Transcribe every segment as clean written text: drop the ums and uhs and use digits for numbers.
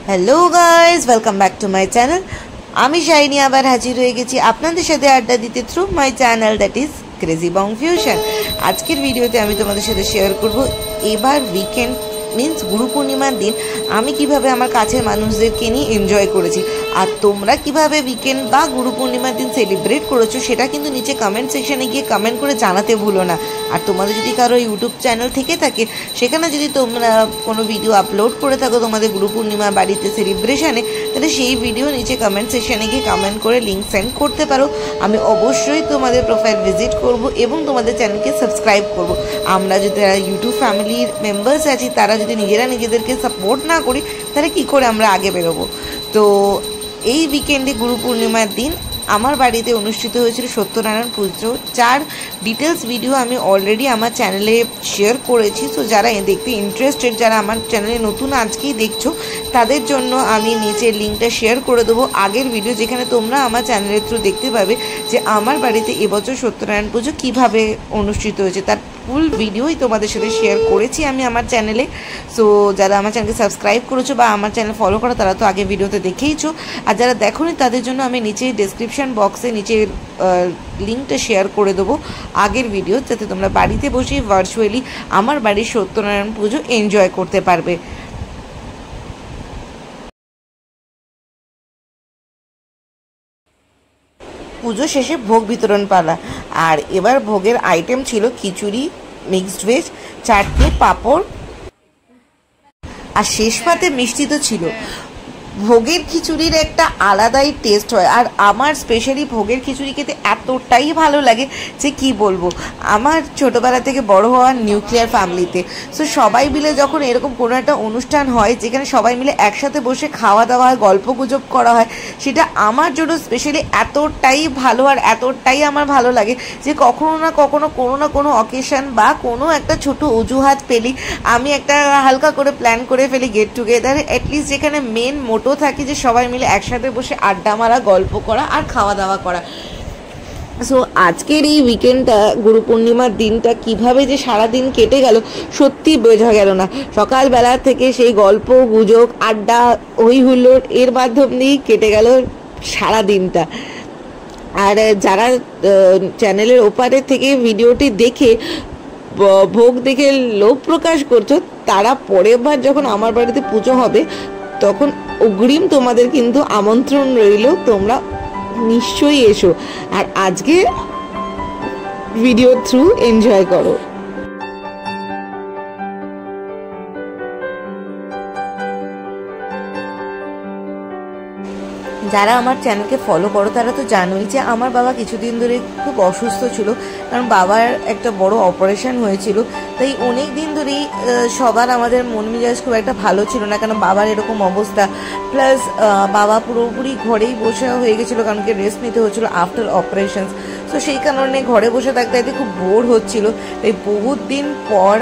Hello guys, welcome back to my channel. আমি shiny আবার হাজির হয়ে গেছি আপনাদের সাথে আড্ডা দিতে through my channel that is crazy Bong fusion. আজকের ভিডিওতে আমি তোমাদের সাথে শেয়ার করব এবার উইকেন্ড মিন্স গুরু পূর্ণিমার দিন আমি কিভাবে আমার কাছের মানুষদেরকে নিয়ে এনজয় করেছি, আর তোমরা কিভাবে উইকেন্ড বা গুরু পূর্ণিমার দিন সেলিব্রেট করেছো সেটা কিন্তু নিচে কমেন্ট সেকশনে গিয়ে কমেন্ট করে জানাতে ভুলো না। আর তোমাদের যদি কারো ইউটিউব চ্যানেল থেকে থাকে সেখানে যদি তোমরা কোনো ভিডিও আপলোড করে থাকো তোমাদের গুরু পূর্ণিমা বাড়িতে সেলিব্রেশনে, তাহলে সেই ভিডিও নিচে কমেন্ট সেকশনে গিয়ে কমেন্ট করে লিঙ্ক সেন্ড করতে পারো। আমি অবশ্যই তোমাদের প্রোফাইল ভিজিট করব এবং তোমাদের চ্যানেলকে সাবস্ক্রাইব করব। আমরা যদি ইউটিউব ফ্যামিলির মেম্বার্স আছি তারা যদি নিজেরা নিজেদেরকে সাপোর্ট না করি তাহলে কী করে আমরা আগে বেরোবো। তো এই উইকেন্ডে গুরু পূর্ণিমার দিন আমার বাড়িতে অনুষ্ঠিত হয়েছিল সত্যনারায়ণ পুজো, যার ডিটেলস ভিডিও আমি অলরেডি আমার চ্যানেলে শেয়ার করেছি। সো যারা দেখতে ইন্টারেস্টেড, যারা আমার চ্যানেলে নতুন আজকেই দেখছো, তাদের জন্য আমি নিচের লিঙ্কটা শেয়ার করে দেবো আগের ভিডিও, যেখানে তোমরা আমার চ্যানেলের থ্রু দেখতে পাবে যে আমার বাড়িতে এবছর সত্যনারায়ণ পুজো কীভাবে অনুষ্ঠিত হয়েছে। তার ফুল ভিডিওই তোমাদের সাথে শেয়ার করেছি আমি আমার চ্যানেলে। সো যারা আমার চ্যানেলকে সাবস্ক্রাইব করেছো বা আমার চ্যানেল ফলো করো তারা তো আগে ভিডিওতে দেখেইছো, আর যারা দেখোনি তাদের জন্য আমি নিচে ডেসক্রিপশন বক্সে নিচের লিঙ্কটা শেয়ার করে দেবো আগের ভিডিও, যাতে তোমরা বাড়িতে বসে ভার্চুয়ালি আমার বাড়ির সত্যনারায়ণ পুজো এনজয় করতে পারবে। পুজো শেষে ভোগ বিতরণ পালা, আর এবার ভোগের আইটেম ছিল খিচুড়ি, মিক্সড ভেজ, চাটনি, পাঁপড়, আর শেষ পাতে মিষ্টি তো ছিল। ভোগের খিচুড়ির একটা আলাদাই টেস্ট হয়, আর আমার স্পেশালি ভোগের খিচুড়ি খেতে এতটাই ভালো লাগে যে কি বলবো। আমার ছোটোবেলা থেকে বড় হওয়া নিউক্লিয়ার ফ্যামিলিতে, সো সবাই মিলে যখন এরকম কোনো একটা অনুষ্ঠান হয় যেখানে সবাই মিলে একসাথে বসে খাওয়া দাওয়া হয়, গল্প গুজব করা হয়, সেটা আমার জন্য স্পেশালি এতটাই ভালো আর এতটাই আমার ভালো লাগে যে কখনো না কখনো কোনো না কোনো অকেশন বা কোনো একটা ছোট অজুহাত পেলি আমি একটা হালকা করে প্ল্যান করে ফেলি গেট টুগেদার, অ্যাটলিস্ট যেখানে মেন মোটো থাকে যে সবাই মিলে একসাথে বসে আড্ডা মারা, গল্প করা আর খাওয়া দাওয়া করা। সো আজকের এই উইকেন্ডটা গুরু পূর্ণিমার দিনটা কিভাবে যে সারাদিন কেটে গেল সত্যি বোঝা গেল না। সকালবেলা থেকে সেই গল্প গুজব, আড্ডা, হই হুল্লোড় এর মাধ্যম দিয়েই কেটে গেল সারা দিনটা। আর যারা চ্যানেলের ওপারে থেকে ভিডিওটি দেখে ভোগ দেখে লোভ প্রকাশ করছো, তারা পরের বার যখন আমার বাড়িতে পুজো হবে তখন অগ্রিম তোমাদের কিন্তু আমন্ত্রণ রইল, তোমরা নিশ্চয়ই এসো আর আজকে ভিডিও থ্রু এনজয় করো। যারা আমার চ্যানেলকে ফলো করো তারা তো জানোই যে আমার বাবা কিছুদিন ধরে খুব অসুস্থ ছিল, কারণ বাবার একটা বড় অপারেশন হয়েছিল। তাই অনেক দিন ধরেই সবার আমাদের মন মেজাজ খুব একটা ভালো ছিল না, কারণ বাবার এরকম অবস্থা। প্লাস বাবা পুরোপুরি ঘরেই বসে হয়ে গেছিলো, কারণ কি রেস্ট নিতে হচ্ছিলো আফটার অপারেশন। তো সেই কারণে ঘরে বসে থাকতে থাকতে খুব বোর হচ্ছিল। তাই বহুত দিন পর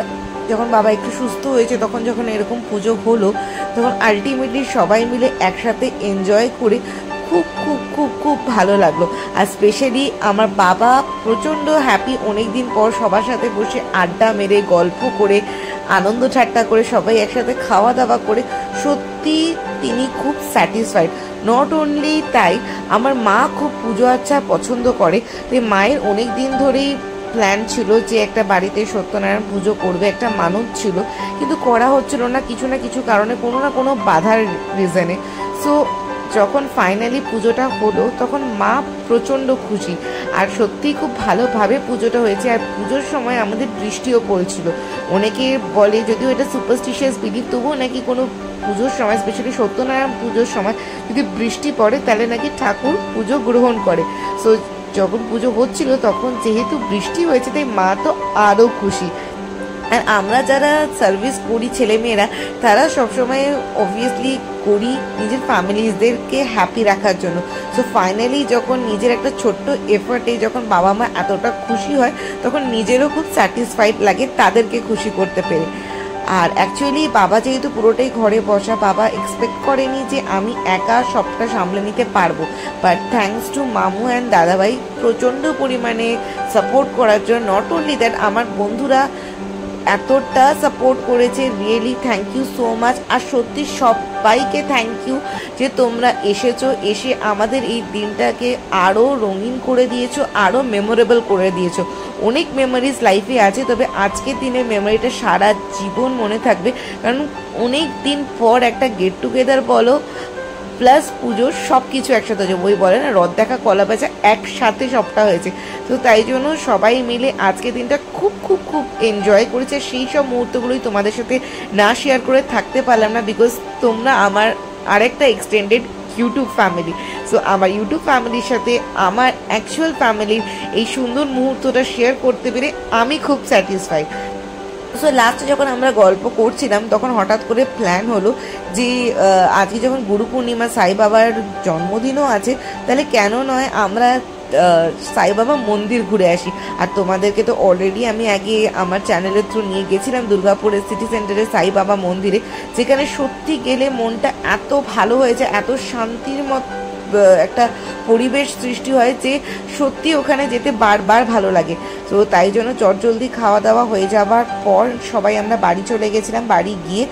যখন বাবা একটু সুস্থ হয়েছে, তখন যখন এরকম পুজো হলো, তখন আলটিমেটলি সবাই মিলে একসাথে এনজয় করে খুব খুব খুব খুব ভালো লাগলো। আর স্পেশালি আমার বাবা প্রচণ্ড হ্যাপি, অনেক দিন পর সবার সাথে বসে আড্ডা মেরে, গল্প করে, আনন্দ ঠাট্টা করে, সবাই একসাথে খাওয়া দাওয়া করে সত্যি তিনি খুব স্যাটিসফাইড। নট অনলি তাই, আমার মা খুব পুজো আর্চা পছন্দ করে। তাই মায়ের অনেক দিন ধরেই প্ল্যান ছিল যে একটা বাড়িতে সত্যনারায়ণ পুজো করবে, একটা মানত ছিল, কিন্তু করা হচ্ছিল না কিছু না কিছু কারণে, কোনো না কোনো বাধার রিজনে। সো যখন ফাইনালি পুজোটা হলো তখন মা প্রচণ্ড খুশি, আর সত্যিই খুব ভালোভাবে পুজোটা হয়েছে। আর পুজোর সময় আমাদের বৃষ্টিও পড়ছিল। অনেকে বলে, যদিও এটা সুপারস্টিশিয়াস বিলিভ, তবুও নাকি কোনো পুজোর সময়, স্পেশালি সত্যনারায়ণ পুজোর সময় যদি বৃষ্টি পড়ে তাহলে নাকি ঠাকুর পুজো গ্রহণ করে। সো যখন পুজো হচ্ছিল তখন যেহেতু বৃষ্টি হয়েছে তাই মা তো আরও খুশি। আর আমরা যারা সার্ভিস করি ছেলেমেয়েরা, তারা সবসময় অবভিয়াসলি করি নিজের ফ্যামিলিজদেরকে হ্যাপি রাখার জন্য। সো ফাইনালি যখন নিজের একটা ছোট্ট এফার্টে যখন বাবা মা এতটা খুশি হয়, তখন নিজেরও খুব স্যাটিসফাইড লাগে তাদেরকে খুশি করতে পেরে। আর অ্যাকচুয়ালি বাবা যেহেতু পুরোটাই ঘরে বসা, বাবা এক্সপেক্ট করেনি যে আমি একা সবটা সামলে নিতে পারবো, বাট থ্যাঙ্কস টু মামু অ্যান্ড দাদাভাই প্রচণ্ড পরিমাণে সাপোর্ট করার জন্য। নট অনলি দ্যাট, আমার বন্ধুরা এতটা সাপোর্ট করেছে, really thank you so much. আর সত্যি সবাইকে থ্যাংক ইউ যে তোমরা এসেছো, এসে আমাদের এই দিনটাকে আরও রঙিন করে দিয়েছো, আরও মেমোরেবল করে দিয়েছো। অনেক মেমোরিজ লাইফে আছে, তবে আজকের দিনের মেমোরিটা সারা জীবন মনে থাকবে, কারণ অনেক দিন পর একটা গেট টুগেদার বলো প্লাস পুজো সব কিছু একসাথে হয়েছে। বই বলে না, রথ দেখা কলা বেচা, একসাথে সবটা হয়েছে। তো তাই জন্য সবাই মিলে আজকের দিনটা খুব খুব খুব এনজয় করেছে। সেই সব মুহূর্তগুলোই তোমাদের সাথে না শেয়ার করে থাকতে পারলাম না, বিকজ তোমরা আমার আরেকটা এক্সটেন্ডেড ইউটিউব ফ্যামিলি। সো আমার ইউটিউব ফ্যামিলির সাথে আমার অ্যাকচুয়াল ফ্যামিলির এই সুন্দর মুহূর্তটা শেয়ার করতে পেরে আমি খুব স্যাটিসফাইড। সো লাস্টে যখন আমরা গল্প করছিলাম তখন হঠাৎ করে প্ল্যান হলো যে আজকে যখন গুরু পূর্ণিমা, সাই বাবার জন্মদিনও আছে, তাহলে কেন নয় আমরা সাই বাবা মন্দির ঘুরে আসি। আর তোমাদেরকে তো অলরেডি আমি আগে আমার চ্যানেলের থ্রু নিয়ে গেছিলাম দুর্গাপুরের সিটি সেন্টারে সাই বাবা মন্দিরে, যেখানে সত্যি গেলে মনটা এত ভালো হয়েছে, এত শান্তির একটা পরিবেশ সৃষ্টি হয় যে সত্যি ওখানে যেতে বারবার ভালো লাগে। তো তাই জন্য চটজলদি খাওয়া দাওয়া হয়ে যাওয়ার পর সবাই আমরা বাড়ি চলে গেছিলাম। বাড়ি গিয়ে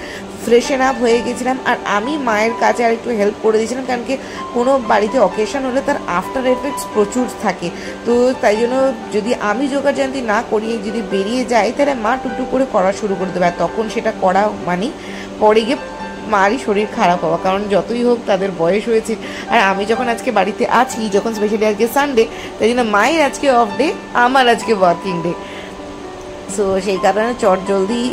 ফ্রেশন আপ হয়ে গেছিলাম, আর আমি মায়ের কাছে আর একটু হেল্প করে দিয়েছিলাম, কারণ কি কোনো বাড়িতে অকেশন হলে তার আফটার এফেক্টস প্রচুর থাকে। তো তাই জন্য যদি আমি যোগাযান্তি না করি, যদি বেরিয়ে যাই, তাহলে মা টুকটুক করে করা শুরু করে দেবে, আর তখন সেটা করা মানে পরে গিয়ে মারই শরীর খারাপ হওয়া, কারণ যতই হোক তাদের বয়স হয়েছে। আর আমি যখন আজকে বাড়িতে আছি, যখন স্পেশালি আজকে সানডে, তাই জন্য মায়ের আজকে অফ ডে, আমার আজকে ওয়ার্কিং ডে। সো সেই কারণে জলদি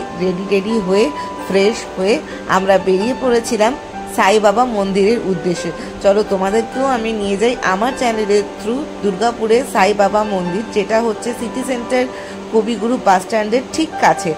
রেডি হয়ে ফ্রেশ হয়ে আমরা বেরিয়ে পড়েছিলাম সাই বাবা মন্দিরের উদ্দেশ্যে। চলো তোমাদেরকেও আমি নিয়ে যাই আমার চ্যানেলের থ্রু দুর্গাপুরে সাই বাবা মন্দির, যেটা হচ্ছে সিটি সেন্টার কবিগুরু বাস স্ট্যান্ডের ঠিক কাছে।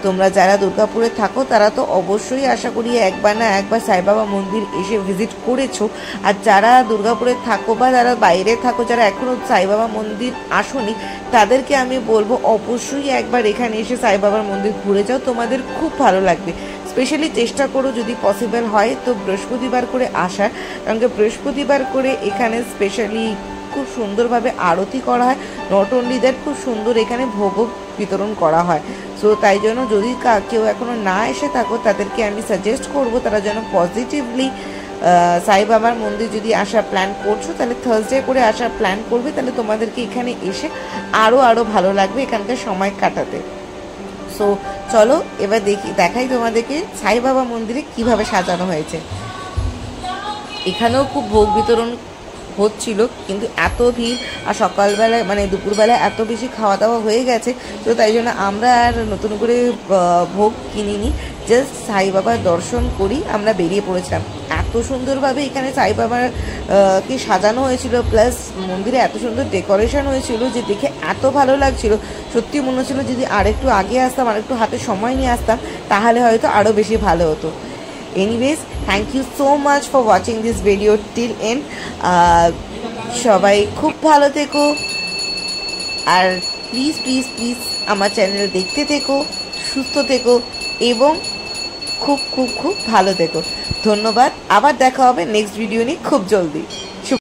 তোমরা যারা দুর্গাপুরে থাকো তারা তো অবশ্যই আশা করি একবার না একবার সাই বাবা মন্দির এসে ভিজিট করেছো। আর যারা দুর্গাপুরে থাকো বা যারা বাইরে থাকো, যারা এখনও সাই বাবা মন্দির আসোনি, তাদেরকে আমি বলবো অবশ্যই একবার এখানে এসে সাই বাবার মন্দির ঘুরে যাও, তোমাদের খুব ভালো লাগবে। স্পেশালি চেষ্টা করো যদি পসিবল হয় তো বৃহস্পতিবার করে আসার, কারণ কি বৃহস্পতিবার করে এখানে স্পেশালি খুব সুন্দরভাবে আরতি করা হয়। নট অনলি দ্যাট, খুব সুন্দর এখানে ভোগও বিতরণ করা হয়। সো তাই জন্য যদি কেউ এখনও না এসে থাকো, তাদেরকে আমি সাজেস্ট করবো তারা যেন পজিটিভলি সাই বাবার মন্দির যদি আসার প্ল্যান করছো, তাহলে থার্সডে করে আসার প্ল্যান করবে, তাহলে তোমাদেরকে এখানে এসে আরও ভালো লাগবে এখানকার সময় কাটাতে। সো চলো এবার দেখাই তোমাদেরকে সাই বাবা মন্দিরে কিভাবে সাজানো হয়েছে। এখানেও খুব ভোগ বিতরণ হচ্ছিল, কিন্তু এত ভিড় আর সকালবেলায় মানে দুপুরবেলায় এত বেশি খাওয়া দাওয়া হয়ে গেছে, তো তাই জন্য আমরা আর নতুন করে ভোগ কিনিনি, জাস্ট সাই বাবার দর্শন করি আমরা বেরিয়ে পড়েছিলাম। এত সুন্দরভাবে এখানে সাই বাবার কে সাজানো হয়েছিল, প্লাস মন্দিরে এত সুন্দর ডেকোরেশন হয়েছিল যে দেখে এত ভালো লাগছিল। সত্যি মনে হচ্ছিল যদি আরেকটু আগে আসতাম, আরেকটু হাতে সময় নিয়ে আসতাম, তাহলে হয়তো আরও বেশি ভালো হতো। Anyways, thank you so much for watching this video till end. সবাই খুব ভালো থেকো, আর প্লিজ প্লিজ প্লিজ আমার চ্যানেল দেখতে থেকো, সুস্থ থেকো এবং খুব খুব খুব ভালো থেকো। ধন্যবাদ, আবার দেখা হবে নেক্সট ভিডিও নিয়ে খুব জলদি।